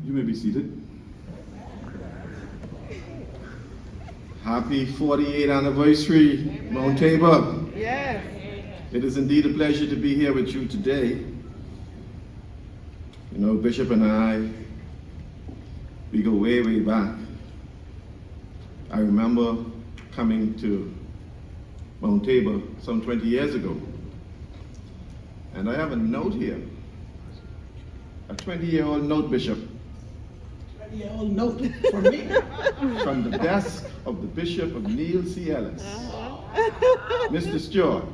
You may be seated. Happy 48th anniversary, Mount Tabor. Yes. It is indeed a pleasure to be here with you today. You know, Bishop and I, we go way, way back. I remember coming to Mount Tabor some 20 years ago. And I have a note here, a 20-year-old note, Bishop. 20-year-old note for me. From the desk of the Bishop of Neil C. Ellis. Mr. Stewart,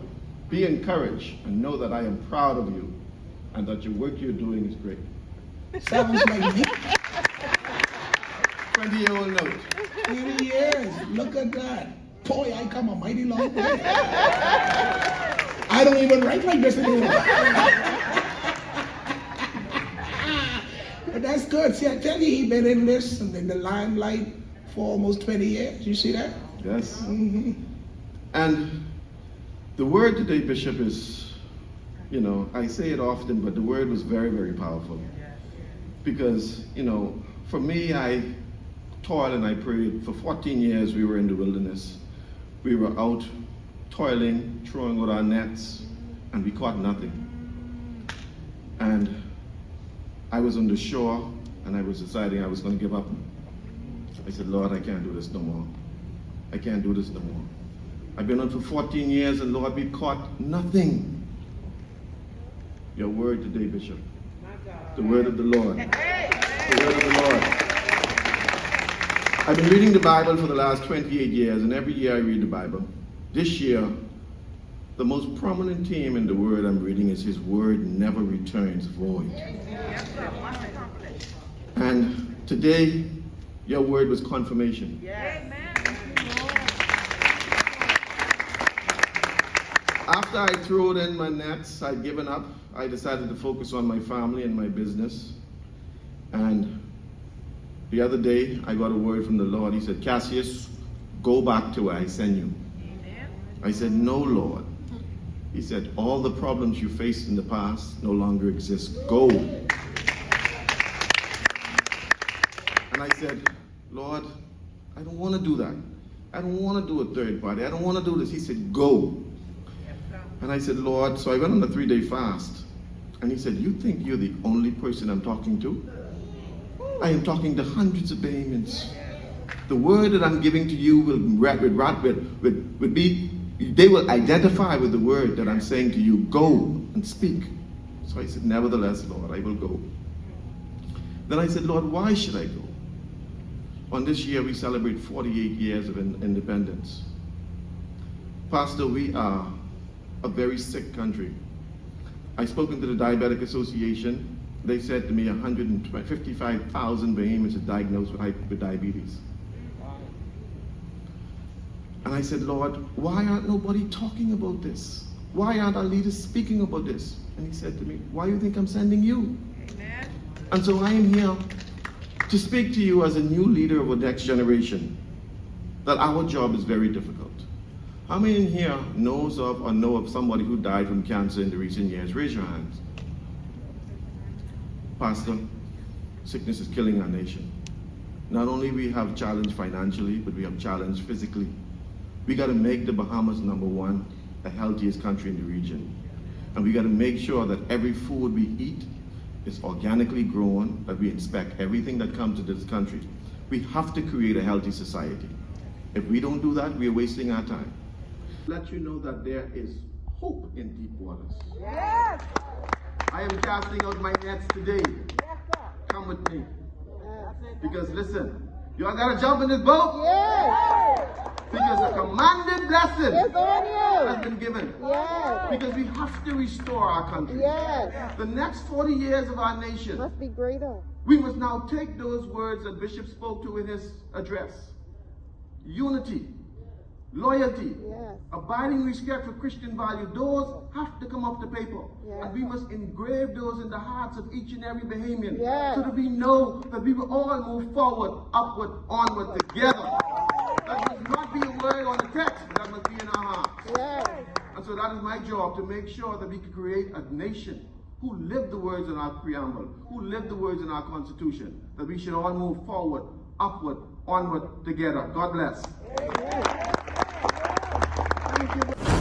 be encouraged and know that I am proud of you and that your work you're doing is great. Sounds like me. 20-year-old note. 20 years. Look at that. Boy, I come a mighty long way. I don't even write like this anymore. But that's good. See, I tell you, he's been in this and in the limelight for almost 20 years. You see that? Yes. Mm-hmm. And the word today, Bishop, is, you know, I say it often, but the word was very, very powerful. Because, you know, for me, I toiled and I prayed. For 14 years, we were in the wilderness. We were out toiling, throwing out our nets, and we caught nothing. And I was on the shore, and I was deciding I was going to give up. I said, Lord, I can't do this no more. I can't do this no more. I've been on for 14 years, and Lord, we caught nothing. Your word today, Bishop. The word of the Lord. The word of the Lord. I've been reading the Bible for the last 28 years, and every year I read the Bible. This year, the most prominent theme in the word I'm reading is His word never returns void. And today, your word was confirmation. After I threw in my nets, I'd given up. I decided to focus on my family and my business. And the other day, I got a word from the Lord. He said, Cassius, go back to where I sent you. I said, no, Lord. He said, all the problems you faced in the past no longer exist. Go. And I said, Lord, I don't want to do that. I don't want to do a third party. I don't want to do this. He said, go. And I said, Lord, so I went on a 3-day fast. And he said, you think you're the only person I'm talking to? I am talking to hundreds of Bahamians. The word that I'm giving to you will be, they will identify with the word that I'm saying to you. Go and speak. So I said, nevertheless, Lord, I will go. Then I said, Lord, why should I go? On this year, we celebrate 48 years of independence. Pastor, we are a very sick country. I spoken to the Diabetic Association. They said to me 155,000 Bahamians are diagnosed with diabetes. And I said, Lord, why aren't nobody talking about this? Why aren't our leaders speaking about this? And he said to me, why do you think I'm sending you? Amen. And so I am here to speak to you as a new leader of the next generation, that our job is very difficult. How many in here knows of or know of somebody who died from cancer in the recent years? Raise your hands. Pastor, sickness is killing our nation. Not only we have challenge financially, but we have challenge physically. We got to make the Bahamas #1, the healthiest country in the region. And we got to make sure that every food we eat is organically grown, that we inspect everything that comes to this country. We have to create a healthy society. If we don't do that, we are wasting our time. Let you know that there is hope in deep waters. Yes. I am casting out my nets today. Yes, sir. Come with me. Because listen, you all gotta jump in this boat. Yes. Because a commanded blessing It's on you. has been given. Yes. Because we have to restore our country. Yes. The next 40 years of our nation, Must be greater. we must now take those words that Bishop spoke to in his address. Unity, loyalty, Yes. abiding respect for Christian value, those have to come off the paper. Yes. And we must engrave those in the hearts of each and every Bahamian. Yes. So that we know that we will all move forward, upward, onward together. That must not be a word on the text, but that must be in our hearts. Yes. And so that is my job, to make sure that we can create a nation who lived the words in our preamble, who lived the words in our Constitution, that we should all move forward, upward, onward, together. God bless. Amen. Thank you.